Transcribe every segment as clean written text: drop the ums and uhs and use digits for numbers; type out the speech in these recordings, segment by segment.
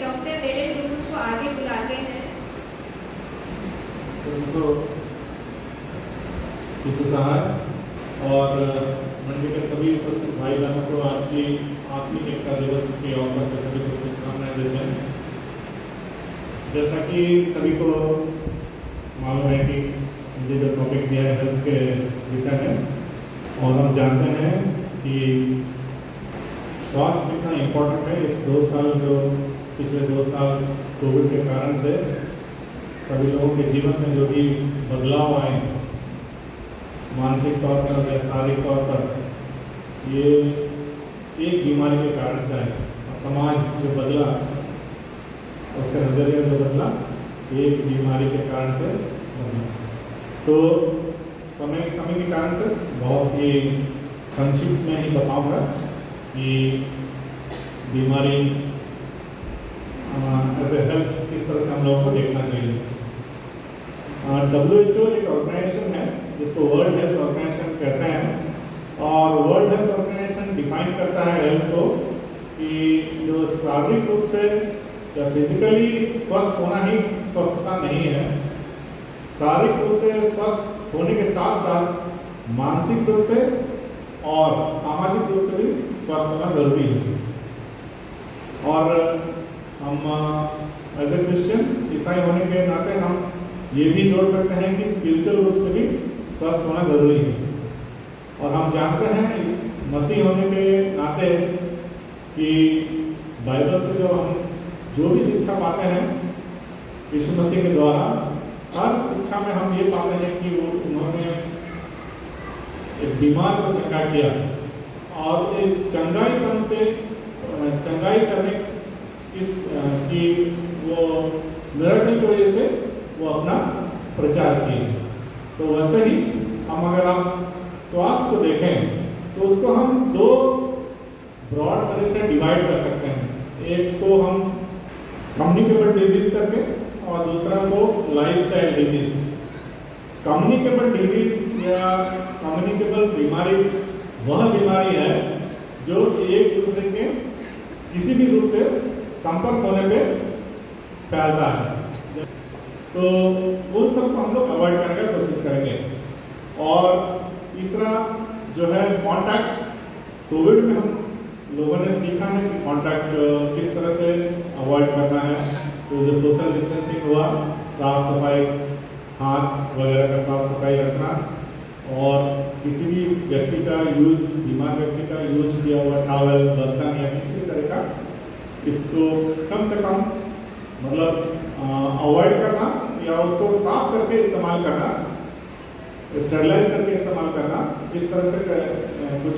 Doctor Darren Lugun को आगे बुलाते हैं। तो यीशु सहाय और मंदिर के सभी उपस्थित भाई बहनों को आज की आत्मिक एकता दिवस के अवसर पर सभी को शुभकामनाएं देते हैं। जैसा कि सभी को मालूम है कि मुझे जो टॉपिक दिया है हेल्थ के विषय में, और हम जानते हैं कि स्वास्थ्य कितना इम्पोर्टेंट है। इस 2 साल जो पिछले 2 साल कोविड के कारण से सभी लोगों के जीवन में जो भी बदलाव आए, मानसिक तौर पर या शारीरिक तौर पर, ये एक बीमारी के कारण से आए। और समाज जो बदला, उसका नज़रिया जो बदला, एक बीमारी के कारण से बदला। तो समय की कमी के कारण से बहुत ही संक्षिप्त में ही बताऊंगा कि बीमारी एज ए हेल्थ किस तरह से हम लोगों को देखना चाहिए। WHO एक ऑर्गेनाइजेशन है जिसको वर्ल्ड हेल्थ ऑर्गेनाइजेशन कहते हैं, और वर्ल्ड हेल्थ ऑर्गेनाइजेशन डिफाइन करता है हेल्थ को कि जो शारीरिक रूप से या फिजिकली स्वस्थ होना ही स्वस्थता नहीं है। शारीरिक रूप से स्वस्थ होने के साथ साथ मानसिक रूप से और सामाजिक रूप से भी स्वस्थ होना जरूरी है। और हम एज ए क्रिश्चियन ईसाई होने के नाते हम ये भी जोड़ सकते हैं कि स्पिरिचुअल रूप से भी स्वस्थ होना जरूरी है। और हम जानते हैं मसीह होने के नाते कि बाइबल से जो भी शिक्षा पाते हैं यीशु मसीह के द्वारा, हर शिक्षा में हम ये पाते हैं कि उन्होंने एक बीमार को चंगा किया और एक चंगाईपन से चंगाई करने की वो मिरेकल की वजह से वो अपना प्रचार किए। तो वैसे ही हम अगर हम स्वास्थ्य को देखें तो उसको हम 2 ब्रॉड तरह से डिवाइड कर सकते हैं। एक को हम कम्युनिकेबल डिजीज करके और दूसरा को लाइफस्टाइल डिजीज। कम्युनिकेबल डिजीज या कम्युनिकेबल बीमारी वह बीमारी है जो एक दूसरे के किसी भी रूप से संपर्क होने पे फैलता है। तो उन सबको हम लोग अवॉइड करने की कोशिश करेंगे। और तीसरा जो है कांटेक्ट। कोविड में हम लोगों ने सीखा है कि कांटेक्ट किस तरह से अवॉइड करना है। तो जो सोशल डिस्टेंसिंग हुआ, साफ सफाई, हाथ वगैरह का साफ सफाई रखना, और किसी भी व्यक्ति का यूज, बीमार व्यक्ति का यूज किया हुआ टॉवल, बर्तन या किसी भी तरह का, इसको कम से कम मतलब अवॉइड करना या उसको साफ करके इस्तेमाल करना, स्टेरलाइज करके इस्तेमाल करना। इस तरह से कुछ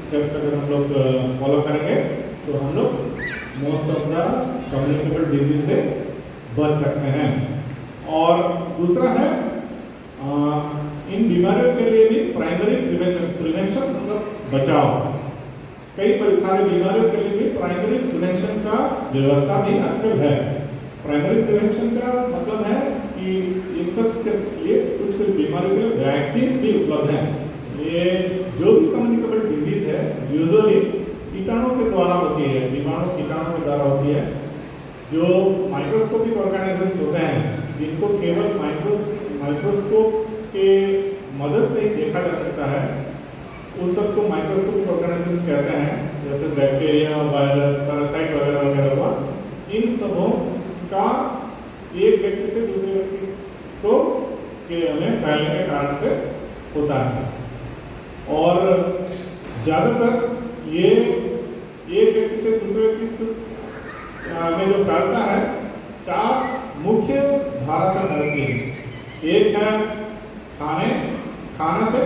स्टेप्स अगर हम लोग फॉलो करेंगे तो हम लोग most of the communicable disease से बच सकते हैं। और दूसरा है इन बीमारियों के लिए भी प्राइमरी प्रिवेंशन मतलब बचाव। कई सारे बीमारियों के लिए भी प्राइमरी प्रिवेंशन का व्यवस्था भी आजकल है। प्राइमरी प्रिवेंशन का मतलब है कि इन सब के लिए कुछ बीमारियों के लिए वैक्सीन्स भी उपलब्ध हैं। ये जो भी कम्युनिकेबल डिजीज है यूजुअली कीटाणु के द्वारा होती है, जीवाणु कीटाणु के द्वारा होती है, जो माइक्रोस्कोपिक ऑर्गेनिजम्स होते हैं जिनको केवल माइक्रोस्कोप के मदद से ही देखा जा सकता है। उस सबको माइक्रोस्कोपिक ऑर्गेनिजम्स कहते हैं, जैसे बैक्टीरिया, वायरस, पैरासाइट वगैरह वगैरह हुआ। इन सबों का एक व्यक्ति से दूसरे व्यक्ति को में फैलने के कारण से होता है। और ज़्यादातर ये एक व्यक्ति से दूसरे व्यक्ति में जो फैलता है 4 मुख्य धारा से फैलती है। एक है खाने से,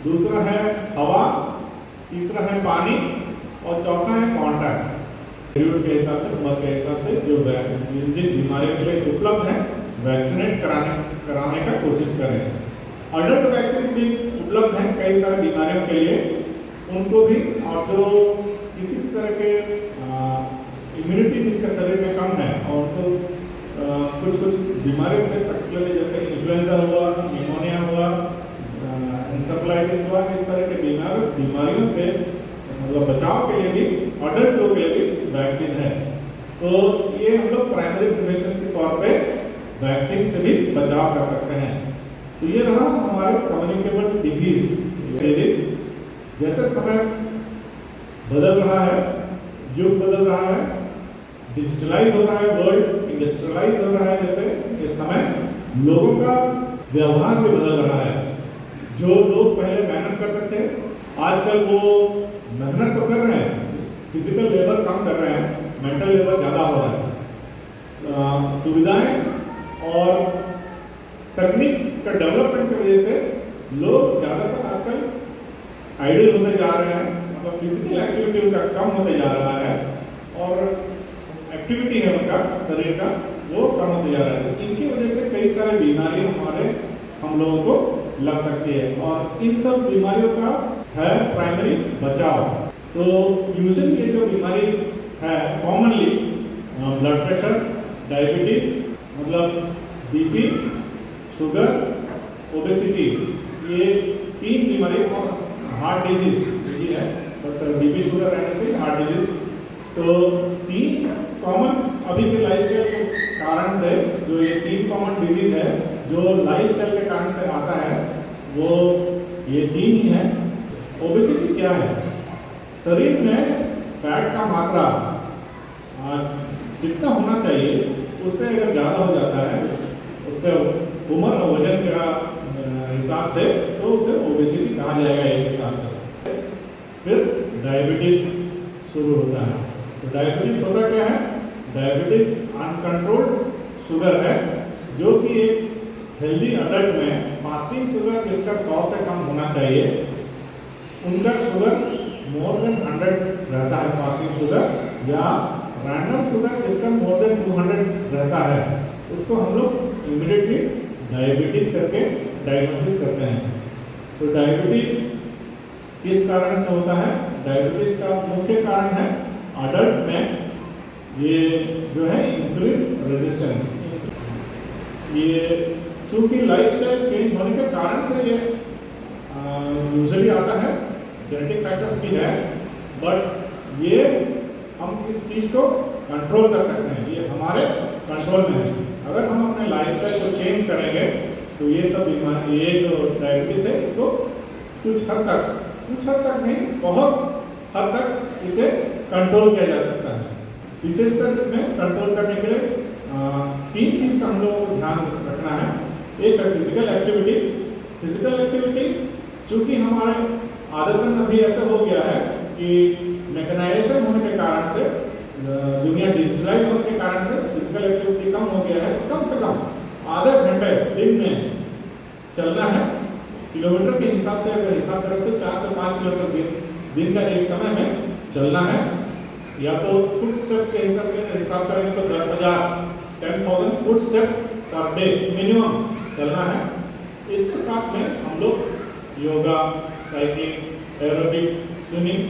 दूसरा है हवा, तीसरा है पानी, और चौथा है कांटेक्ट। पीरियड के हिसाब से, उम्र के हिसाब से जो जिन बीमारियों के लिए उपलब्ध है वैक्सीनेट कराने का कोशिश करें। अडल्ट वैक्सीन भी उपलब्ध हैं कई सारी बीमारियों के लिए, उनको भी। और जो किसी भी तरह के इम्यूनिटी जिनके शरीर में कम है और उनको कुछ बीमारियों से पर्टिकुलरली जैसे इन्फ्लुएंजा हुआ, निमोनिया हुआ, इंसेफ्लाइटिस हुआ, इस तरह के बीमारियों से मतलब बचाव के लिए भी अडल्ट लोग के लिए भी वैक्सीन है। तो ये हम लोग प्राइमरी प्रिवेंशन के तौर पे वैक्सीन से भी बचाव कर सकते हैं। तो ये रहा हमारे कम्युनिकेबल डिजीज। जैसे समय बदल रहा है, युग बदल रहा है, डिजिटलाइज हो रहा है वर्ल्ड, इंडस्ट्रियलाइज हो रहा है, जैसे इस समय लोगों का व्यवहार भी बदल रहा है। जो लोग पहले मेहनत करते थे, आजकल वो मेहनत तो कर रहे हैं, फिजिकल लेबर कम कर रहे हैं, मेंटल लेबर ज़्यादा हो रहा है। सुविधाएं और तकनीक का डेवलपमेंट की वजह से लोग ज़्यादातर आजकल आइडल होते जा रहे हैं, मतलब फिजिकल एक्टिविटी उनका कम होते जा रहा है और एक्टिविटी है उनका शरीर का वो कम होते जा रहा है। इनकी वजह से कई सारी बीमारियां हम लोगों को लग सकती है और इन सब बीमारियों का है प्राइमरी बचाव। तो यूजुअली ये जो बीमारी है कॉमनली ब्लड प्रेशर, डायबिटीज मतलब बीपी, शुगर, ओबेसिटी, ये 3 बीमारी और हार्ट डिजीज भी है, बट बीपी शुगर रहने से हार्ट डिजीज। तो 3 कॉमन अभी के लाइफस्टाइल के कारण से जो ये 3 कॉमन डिजीज है जो लाइफस्टाइल के कारण से आता है वो ये 3 ही है। ओबेसिटी क्या है? शरीर में फैट का मात्रा जितना होना चाहिए उससे अगर ज़्यादा हो जाता है उसके उम्र और वजन का हिसाब से तो उसे ओबेसिटी कहा जाएगा एक हिसाब से। फिर डायबिटीज शुरू होता है। तो डायबिटीज होता क्या है? डायबिटीज अनकंट्रोल्ड शुगर है जो कि एक हेल्दी अडल्ट में फास्टिंग शुगर जिसका 100 से कम होना चाहिए, उनका शुगर मोर देन 100 रहता है फास्टिंग शुगर, या रैंडम शुगर जिसका मोर देन 200 रहता है, उसको हम लोग इमीडिएटली डायबिटीज करके डायग्नोसिस करते हैं। तो डायबिटीज किस कारण से होता है? डायबिटीज का मुख्य कारण है अडल्ट में ये जो है इंसुलिन रेजिस्टेंस। ये चूंकि लाइफस्टाइल चेंज होने के कारण से ये यूजुअली आता है, जेनेटिक फैक्टर्स भी है, बट ये हम इस चीज़ को कंट्रोल कर सकते हैं, ये हमारे कंट्रोल में है। अगर हम अपने लाइफस्टाइल को चेंज करेंगे तो ये सब बीमारी, ये जो डायबिटीज है इसको कुछ हद तक नहीं, बहुत हद तक इसे कंट्रोल किया जा सकता है। विशेषकर इसमें कंट्रोल करने के लिए 3 चीज़ का हम लोगों को ध्यान रखना है। एक है फिजिकल एक्टिविटी। फिजिकल एक्टिविटी चूँकि हमारे आदतन अभी ऐसा हो गया है कि मैकेनाइजेशन होने के कारण से, दुनिया डिजिटलाइज होने के कारण से फिजिकल एक्टिविटी कम हो गया है। कम से कम आधे घंटे दिन में चलना है। किलोमीटर के हिसाब से अगर हिसाब करें तो 4 से 5 किलोमीटर दिन का एक समय में चलना है, या तो फुट स्टेप्स के हिसाब से हिसाब करेंगे तो 10,000 foot steps per day minimum चलना है। इसके साथ में हम लोग योगा, साइकिलिंग, एरोबिक्स, स्विमिंग,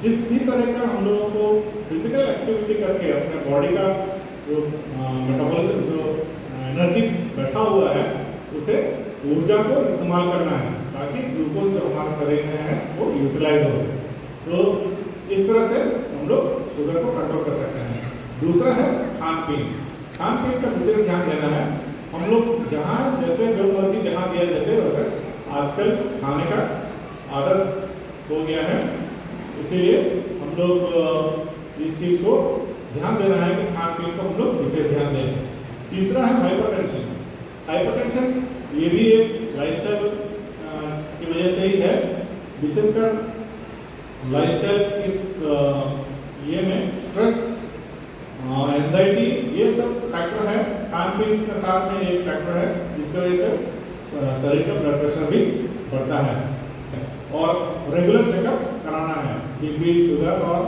जिस भी तरह का हम लोगों को फिजिकल एक्टिविटी करके अपने बॉडी का जो मेटाबॉलिज्म, जो एनर्जी बैठा हुआ है, उसे ऊर्जा को इस्तेमाल करना है ताकि ग्लूकोज जो हमारे शरीर में है वो यूटिलाइज हो। तो इस तरह से हम लोग शुगर को कंट्रोल कर सकते हैं। दूसरा है खान पीन। खान पीन का विशेष ध्यान देना है। हम लोग जहाँ जैसे जो मर्जी जहाँ दिया जैसे वैसे आजकल खाने का आदत हो गया है, इसीलिए हम लोग इस चीज़ को ध्यान देना है कि खान पीन को हम लोग विशेष ध्यान दें। तीसरा है हाइपरटेंशन। हाइपरटेंशन ये भी एक लाइफस्टाइल की वजह से ही है, विशेषकर लाइफस्टाइल इस ये में स्ट्रेस, एंजाइटी, ये सब फैक्टर है। खान पीन के साथ में एक फैक्टर है जिसकी वजह से शरीर का ब्लड प्रेशर भी बढ़ता है। और रेगुलर चेकअप कराना है, बीपी, शुगर और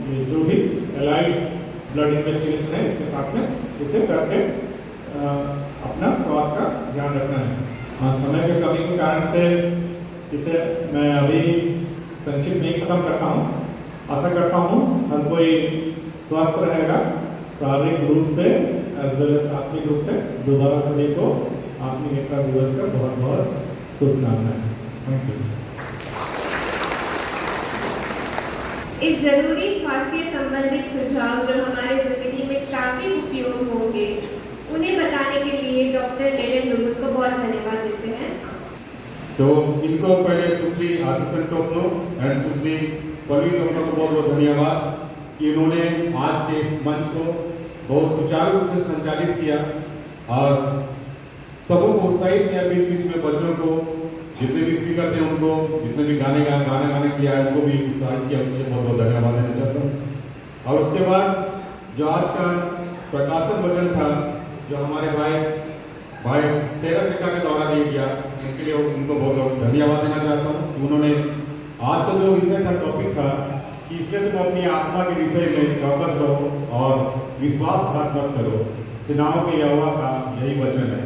ये जो भी एलाइड ब्लड इन्वेस्टिगेशन है इसके साथ में इसे करके अपना स्वास्थ्य का ध्यान रखना है। समय के कमी के कारण से इसे मैं अभी संक्षिप्त नहीं खत्म करता हूँ। आशा करता हूँ हर कोई स्वस्थ रहेगा, शारीरिक रूप से एज वेल एज आत्मिक रूप से। दोबारा सभी को आत्मिक एकता दिवस का बहुत बहुत शुभकामनाएं। Thank you. इस जरूरी स्वास्थ्य संबंधित सुझाव जो हमारे जिंदगी में काफी उपयोग होंगे, उन्हें बताने के लिए डॉक्टर नीरज नुगुल को बहुत धन्यवाद देते हैं। तो इनको पहले सुश्री आशीषन टोपनो एंड सुश्री पल्लवी टोपनो को बहुत बहुत धन्यवाद कि इन्होंने आज के इस मंच को बहुत सुचारू रूप से संचालित किया और सबों को उत्साहित किया। बीच बीच में बच्चों को, जितने भी स्पीकर थे उनको, जितने भी गाने गाने के लिए आए उनको भी उत्साहित किया। उसके लिए बहुत बहुत धन्यवाद देना चाहता हूँ। और उसके बाद जो आज का प्रकाशन वचन था, जो हमारे भाई तेरह सिक्का के द्वारा दिया गया, उनके लिए उनको बहुत बहुत धन्यवाद देना चाहता हूँ कि उन्होंने आज का जो विषय था, टॉपिक था कि इसलिए तुम अपनी आत्मा के विषय में चौकस रहो और विश्वासघात मत करो, सेनाओं के यहोवा का यही वचन है।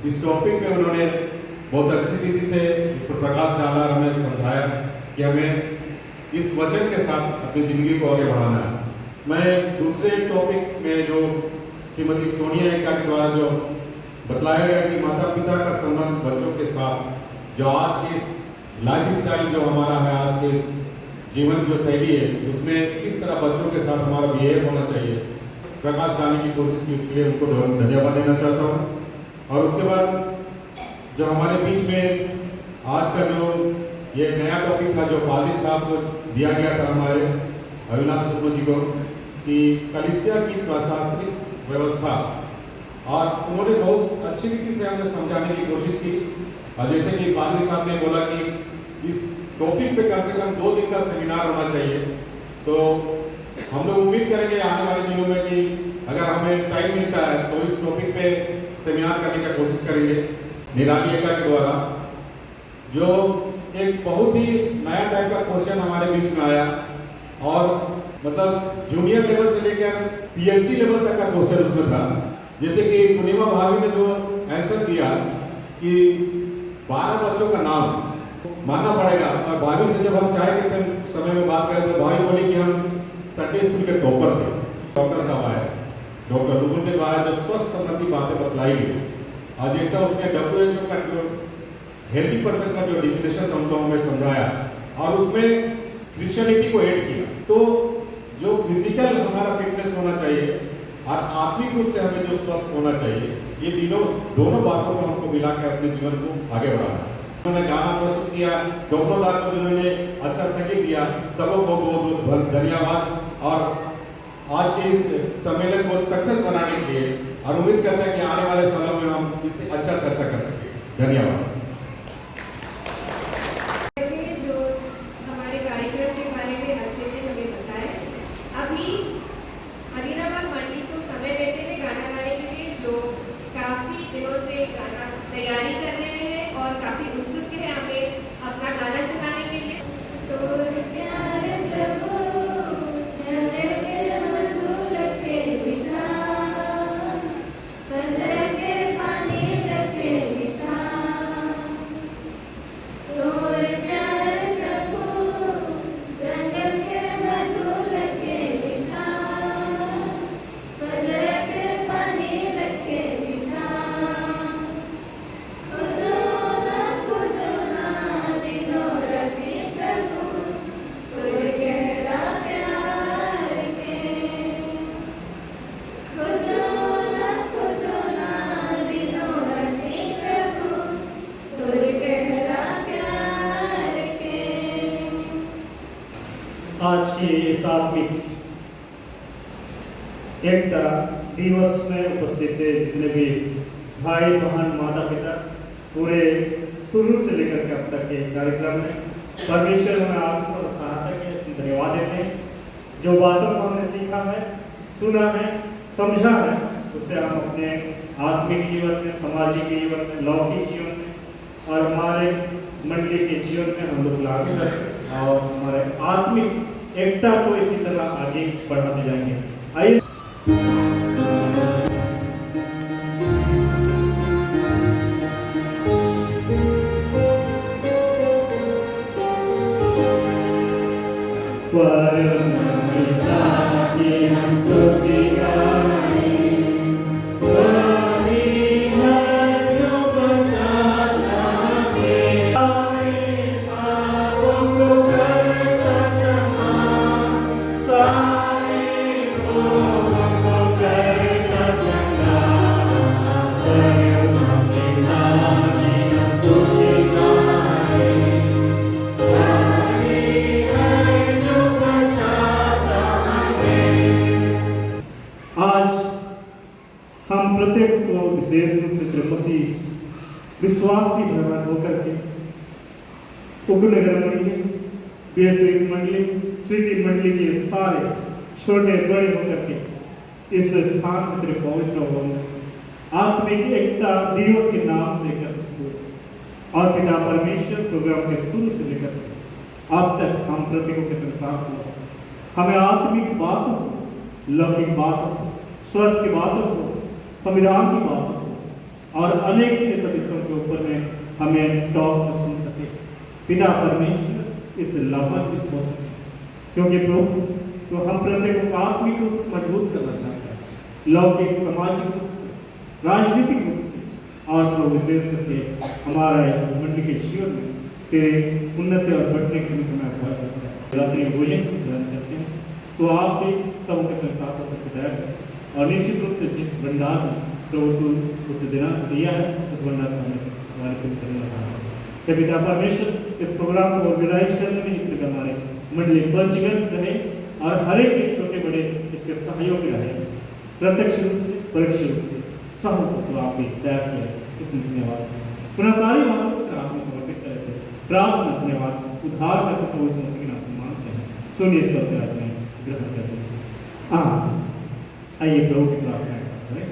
इस टॉपिक में उन्होंने बहुत अच्छी रीति से इस पर प्रकाश डाला और हमें समझाया कि हमें इस वचन के साथ अपनी ज़िंदगी को आगे बढ़ाना है। मैं दूसरे टॉपिक में जो श्रीमती सोनिया एक्का के द्वारा जो बतलाया गया कि माता पिता का संबंध बच्चों के साथ, जो आज के इस लाइफ स्टाइल जो हमारा है, आज के इस जीवन जो शैली है, उसमें किस तरह बच्चों के साथ हमारा बिहेव होना चाहिए, प्रकाश डालने की कोशिश की। उसके लिए उनको धन्यवाद देना चाहता हूँ। और उसके बाद जो हमारे बीच में आज का जो ये नया टॉपिक था, जो पालिश साहब को दिया गया था हमारे अविनाश टोपनो जी को, कि कलीसिया की प्रशासनिक व्यवस्था, और उन्होंने बहुत अच्छी रीति से हमें समझाने की कोशिश की। और जैसे कि पालिश साहब ने बोला कि इस टॉपिक पे कम से कम 2 दिन का सेमिनार होना चाहिए। तो हम लोग उम्मीद करेंगे आने वाले दिनों में कि अगर हमें टाइम मिलता है तो इस टॉपिक पे सेमिनार करने का कोशिश करेंगे। निराली एक्का के द्वारा जो एक बहुत ही नया टाइप का क्वेश्चन हमारे बीच में आया, और मतलब जूनियर लेवल से लेकर पीएचडी लेवल तक का क्वेश्चन उसमें था। जैसे कि पूर्णिमा भाभी ने जो आंसर दिया कि 12 बच्चों का नाम मानना पड़ेगा, और भाभी से जब हम चाय के समय में बात करें तो भाभी बोली कि हम संडे स्कूल के टॉपर थे। डॉक्टर साहब आए, डॉक्टर नुगुल के द्वारा जो स्वस्थ संबंधी बातें बतलाई गई, और जैसा उसने WHO का जो हेल्दी पर्सन का जो डिफिनेशन था उनको हमें समझाया, और उसमें क्रिश्चियनिटी को ऐड किया। तो जो फिजिकल हमारा फिटनेस होना चाहिए और आत्मिक रूप से हमें जो स्वस्थ होना चाहिए, ये दोनों बातों को हमको मिला के अपने जीवन को आगे बढ़ाना। उन्होंने गाना प्रस्तुत किया, डॉक्टर दास को जिन्होंने अच्छा संगीत दिया, सबको बहुत बहुत धन्यवाद। और आज के इस सम्मेलन को सक्सेस बनाने के लिए, और उम्मीद करते हैं कि आने वाले सालों में हम इसे अच्छा से अच्छा कर सकें। धन्यवाद। जो हमारे कार्यक्रम के बारे में अच्छे से हमें बताए। अभी अलीराबाद मंडी को समय देते हैं गाना गाने के लिए, जो काफी दिनों से गाना तैयारी कर रहे हैं और काफी उत्सुक है हमें अपना गाना सुनाने के लिए। तोर प्यारे प्रभु चरण के मधुर के बिना, कजर के पानी रखे बिना, तोर प्यारे प्रभु जंगल के मधुर के बिना, कजर के पानी रखे बिना, कुछो ना दिनों रति प्रभु तुर गहरा प्यार के, कुछो ना दिनों रति प्रभु तुर गहरा प्यार के। आज के इस आत्मिक एकता दिवस में उपस्थित थे जितने भी भाई बहन माता पिता, पूरे शुरू से लेकर के अब तक के कार्यक्रम में परमेश्वर हमें आशीष और सहायता के लिए धन्यवाद देते हैं। जो बातों को हमने सीखा है, सुना है, समझा है, उससे हम अपने आत्मिक जीवन में, सामाजिक जीवन में, लौकिक जीवन में और हमारे मंडली के जीवन में हम लोग लागू करें और हमारे आत्मिक एकता को इसी तरह आगे बढ़ाते जाएंगे। आइए परम पिता की हम स्तुति गाएं, वही है जो बचाता है, पापों को करता क्षमा, विश्वासी भगवान होकर के उपनगर मंडली, बेसरिक मंडली, सिटी मंडली के सारे छोटे बड़े होकर के इस स्थान में तेरे पवित्र होने आत्मिक एकता दिवस के नाम से एकत्रित हुए और पिता परमेश्वर प्रोग्राम के शुरू से लेकर अब तक हम प्रत्येकों के संसार को हमें आत्मिक बातों को, लौकिक बातों को, स्वस्थ की बातों को, संविधान की बातों को और अनेक ऐसे विषयों के ऊपर में हमें टॉक सुन सके। पिता परमेश्वर इस लाभान्वित हो सके, क्योंकि प्रभु तो हम प्रत्येक को आत्मिक रूप से मजबूत करना चाहते हैं, लौकिक सामाजिक रूप से, राजनीतिक रूप से और तो विशेष करके हमारे मंडली के जीवन में तेरे उन्नति और बढ़ने के लिए हमें अगुवाई करता है। रात्रि भोजन ग्रहण करते हैं तो आप भी सबके संसार को तैयार करें और निश्चित रूप से जिस भंडार में प्रभु को उसे देना दिया है उस भंडार को हमें हमारे को करना चाहते हैं। पिता परमेश्वर इस प्रोग्राम को ऑर्गेनाइज करने में जितने हमारे मंडली पंचगत रहे और हर एक छोटे बड़े इसके सहयोगी रहे, प्रत्यक्ष रूप से परोक्ष रूप से सब को आप तैयार करें। इसमें धन्यवाद पुनः सारी बातों को आप में समर्पित करें थे। प्रार्थना धन्यवाद उद्धार करके प्रभु यीशु मसीह के नाम से मांगते हैं। सुनिए सब प्रार्थना ग्रहण कर लीजिए। आइए प्रभु की प्रार्थना के साथ करें।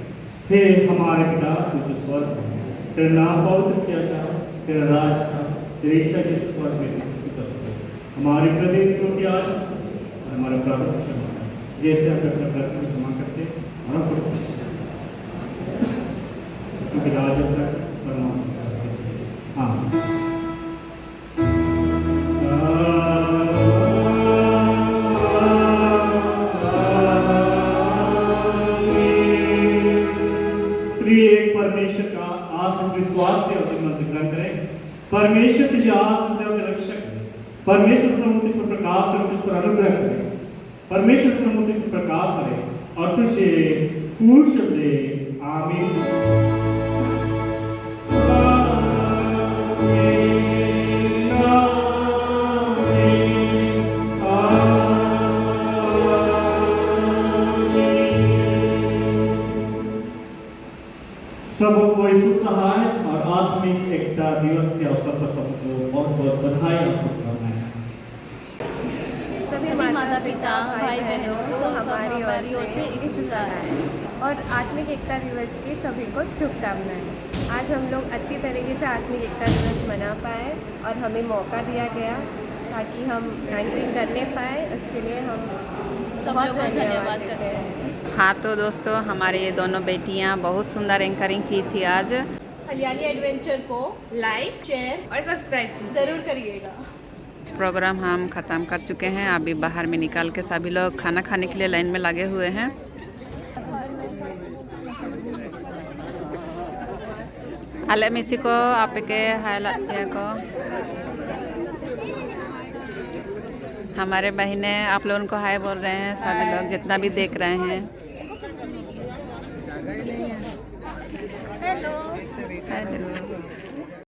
हे हमारे पिता तू जो स्वर्ग में है, तेरा नाम पवित्र किया जाए, तेरा राज का तेरी इच्छा जिस स्वर्ग में हमारे प्रतिदिन रोटी आज और हमारे अपराधों को क्षमा करें जैसे हम अपने अपराधों को क्षमा करते हैं और हमको क्योंकि राज अपना परमात्मा परमेश्वर का आशीष विश्वास से और मन से ग्रहण करें। परमेश्वर तुझे आशीष दे और रक्षक करे। परमेश्वर प्रभु तुझ पर प्रकाश करे, तुझ पर अनुग्रह करे। परमेश्वर प्रभु तुझ पर प्रकाश करे और तुझे खुश दे। आमीन। सबको यीशु सहाय और आत्मिक एकता दिवस के अवसर पर सबको बहुत बहुत बधाई और शुभकामनाएं। सभी माता पिता भाई बहनों को हमारी ओर से इष्ट सहाय और आत्मिक एकता दिवस की सभी को शुभकामनाएं। आज हम लोग अच्छी तरीके से आत्मिक एकता दिवस मना पाए और हमें मौका दिया गया ताकि हम एंकरिंग करने पाए, उसके लिए हम बहुत धन्यवाद देते हैं। हाँ तो दोस्तों हमारी ये दोनों बेटियाँ बहुत सुंदर एंकरिंग की थी आज। हरियाली एडवेंचर को लाइक शेयर और सब्सक्राइब ज़रूर करिएगा। प्रोग्राम हम ख़त्म कर चुके हैं, अभी बाहर में निकाल के सभी लोग खाना खाने के लिए लाइन में लगे हुए हैं। अले मिसी को आपके हाय को हमारे बहनें आप लोगों को हाय बोल रहे हैं, सभी लोग जितना भी देख रहे हैं।